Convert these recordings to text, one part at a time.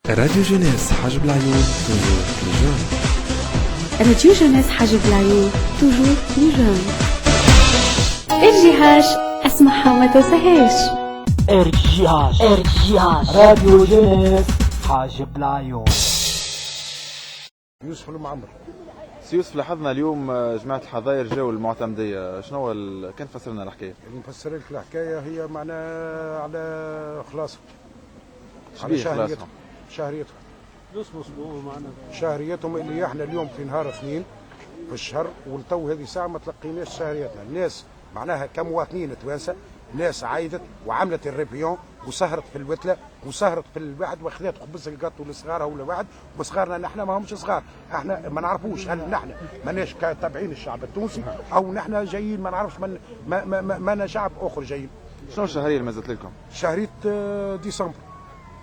راديو جونيس حاجب العيون توجور بلو جون. راديو جونيس حاجب العيون توجور بلو جون. ارجعاش اسمعها وما تنساهاش. ارجعاش راديو جونيس حاجب العيون. يوسف المعمر. يوسف، لاحظنا اليوم جماعة الحظاير جاوا المعتمدية، شنو كان فسرنا الحكاية؟ نفسر لك الحكاية، هي معناها على خلاص على شهريتهم شهريتهم اللي احنا اليوم في نهار اثنين في الشهر، والتو هذه ساعة ما تلقيناش شهريتنا. الناس معناها كمواطنين توانسة، ناس عايدت وعملت الريبيون وسهرت في الوتله وسهرت في الواحد واخذت خبز القطو لصغارها ولا واحد، وصغارنا نحن ما همش صغار، احنا ما نعرفوش هل نحن ماناش تابعين الشعب التونسي او نحن جايين ما نعرفش ما شعب اخر جايين. شنو الشهرية اللي مازالت لكم؟ شهرية ديسمبر.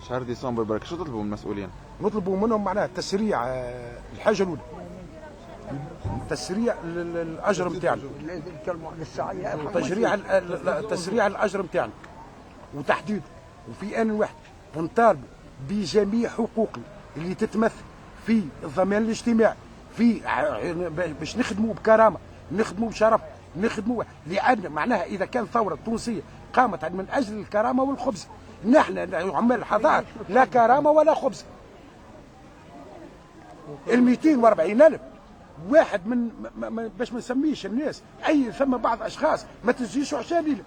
شهر ديسمبر برك، شو تطلبوا من المسؤولين؟ نطلبوا منهم معناها تسريع الحاجة الأولى، تسريع الاجر نتاعنا، تسريع الاجر نتاعنا وتحديده، وفي ان واحد نطالبوا بجميع حقوقنا اللي تتمثل في الضمان الاجتماعي، في باش نخدموا بكرامه، نخدموا بشرف، نخدموا لان معناها اذا كان ثوره تونسيه قامت من اجل الكرامه والخبز، نحن عمال الحضاره لا كرامه ولا خبز. ال 240,000 واحد من باش ما نسميش الناس، اي ثم بعض اشخاص ما تجيش عشان